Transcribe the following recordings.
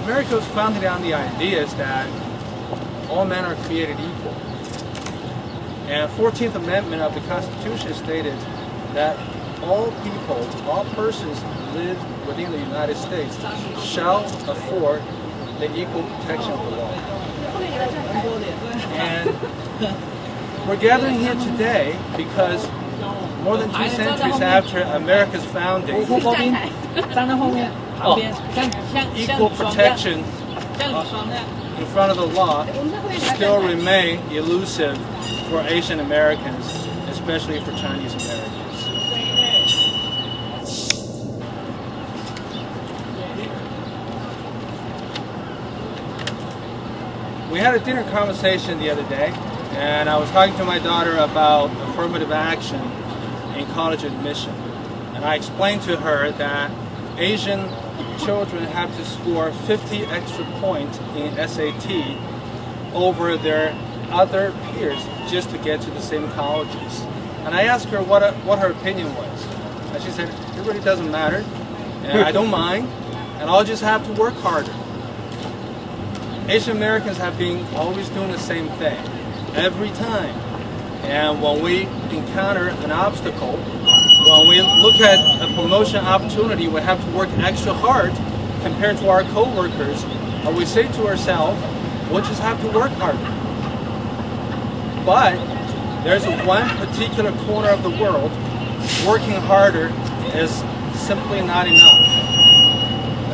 America was founded on the ideas that all men are created equal. And 14th Amendment of the Constitution stated that all people, all persons who live within the United States shall afford the equal protection of the law. And we're gathering here today because more than 2 centuries after America's founding, equal protection in front of the law still remain elusive for Asian Americans, especially for Chinese Americans. We had a dinner conversation the other day, and I was talking to my daughter about affirmative action in college admission. And I explained to her that Asian children have to score 50 extra points in SAT over their other peers just to get to the same colleges. And I asked her what her opinion was. And she said, it really doesn't matter, and I don't mind, and I'll just have to work harder. Asian Americans have been always doing the same thing, every time. And when we encounter an obstacle, when we look at a promotion opportunity, we have to work extra hard compared to our co-workers, and we say to ourselves, we'll just have to work harder. But there's one particular corner of the world, working harder is simply not enough.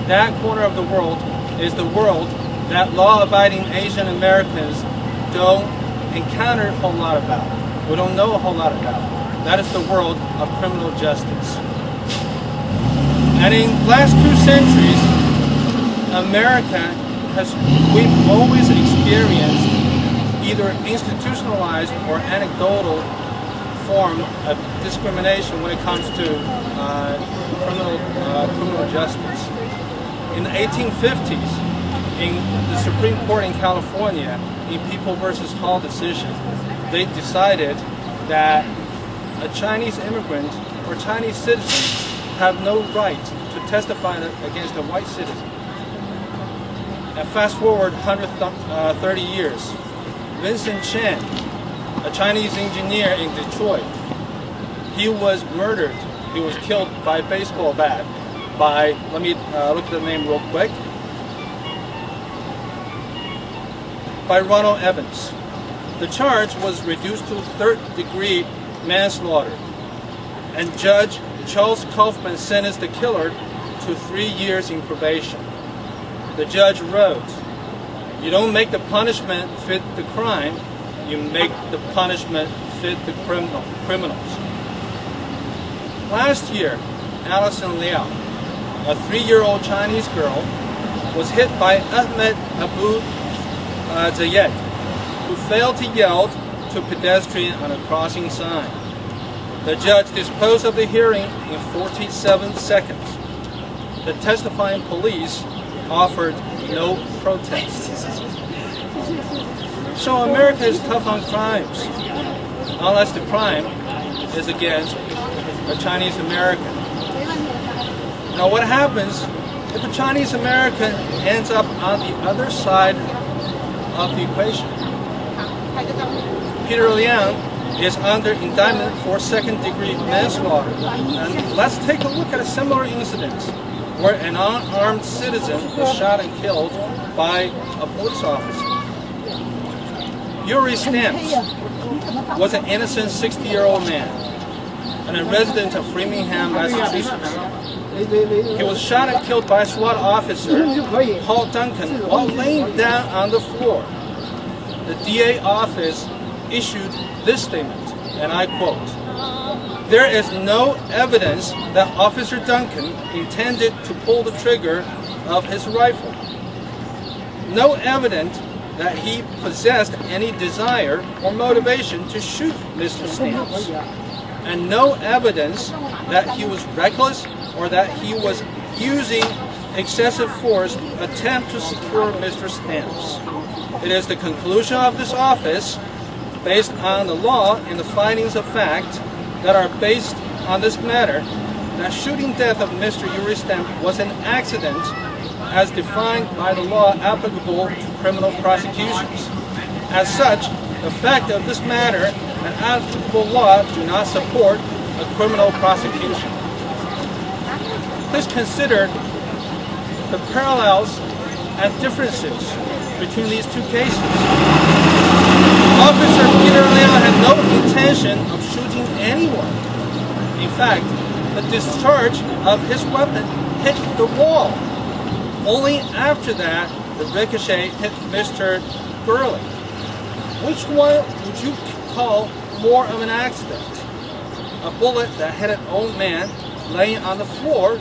That corner of the world is the world that law-abiding Asian Americans don't encounter a whole lot about. We don't know a whole lot about. That is the world of criminal justice. And in the last 2 centuries, we've always experienced either institutionalized or anecdotal form of discrimination when it comes to criminal justice. In the 1850s, in the Supreme Court in California, in People versus Hall decision, they decided that a Chinese immigrant or Chinese citizen have no right to testify against a white citizen. And fast forward 130 years, Vincent Chen, a Chinese engineer in Detroit, he was murdered. He was killed by a baseball bat by, let me look at the name real quick, by Ronald Evans. The charge was reduced to third-degree manslaughter, and Judge Charles Kaufman sentenced the killer to 3 years in probation. The judge wrote, "You don't make the punishment fit the crime, you make the punishment fit the criminals." Last year, Allison Liang, a 3-year-old Chinese girl, was hit by Ahmed Abu Zayed, who failed to yell to a pedestrian on a crossing sign. The judge disposed of the hearing in 47 seconds. The testifying police offered no protest. So America is tough on crimes, unless the crime is against a Chinese American. Now what happens if a Chinese American ends up on the other side of the equation? Peter Liang is under indictment for second-degree manslaughter. And let's take a look at a similar incident where an unarmed citizen was shot and killed by a police officer. Yuri Stamps was an innocent 60-year-old man and a resident of Framingham, Massachusetts. He was shot and killed by a SWAT officer, Paul Duncan, while laying down on the floor. The DA office issued this statement, and I quote, "There is no evidence that Officer Duncan intended to pull the trigger of his rifle. No evidence that he possessed any desire or motivation to shoot Mr. Stamps. And no evidence that he was reckless or that he was using excessive force to attempt to secure Mr. Stamps. It is the conclusion of this office, based on the law and the findings of fact that are based on this matter, that shooting death of Mr. Yuri Stamps was an accident as defined by the law applicable to criminal prosecutions. As such, the fact of this matter and applicable law do not support a criminal prosecution. Please consider the parallels and differences between these two cases. Officer Peter Liang had no intention of shooting anyone. In fact, the discharge of his weapon hit the wall. Only after that, the ricochet hit Mr. Gurley. Which one would you call more of an accident? A bullet that hit an old man laying on the floor,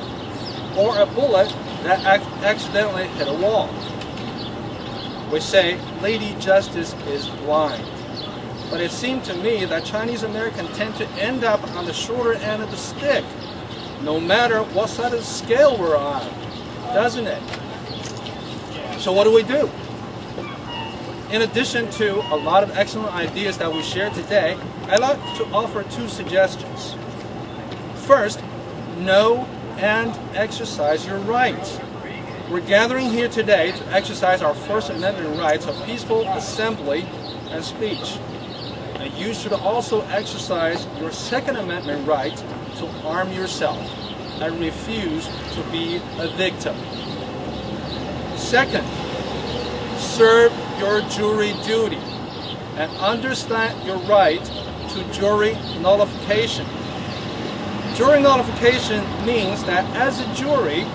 or a bullet that accidentally hit a wall? We say Lady Justice is blind. But it seemed to me that Chinese Americans tend to end up on the shorter end of the stick, no matter what side of the scale we're on, doesn't it? So what do we do? In addition to a lot of excellent ideas that we shared today, I'd like to offer two suggestions. First, know and exercise your rights. We're gathering here today to exercise our First Amendment rights of peaceful assembly and speech. And you should also exercise your Second Amendment right to arm yourself and refuse to be a victim. Second, serve your jury duty and understand your right to jury nullification. Jury nullification means that as a jury,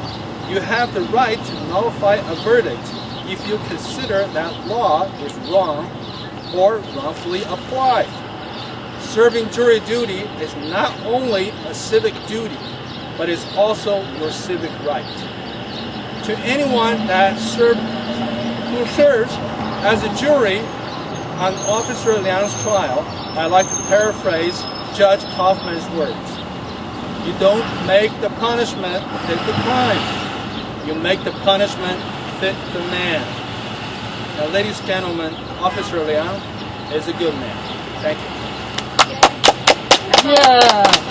you have the right to nullify a verdict if you consider that law is wrong or wrongfully applied. Serving jury duty is not only a civic duty, but is also your civic right. To anyone who serves as a jury on Officer Liang's trial, I'd like to paraphrase Judge Kaufman's words. You don't make the punishment fit the crime. You make the punishment fit the man. Now, ladies and gentlemen, Officer Liang is a good man. Thank you. Yeah.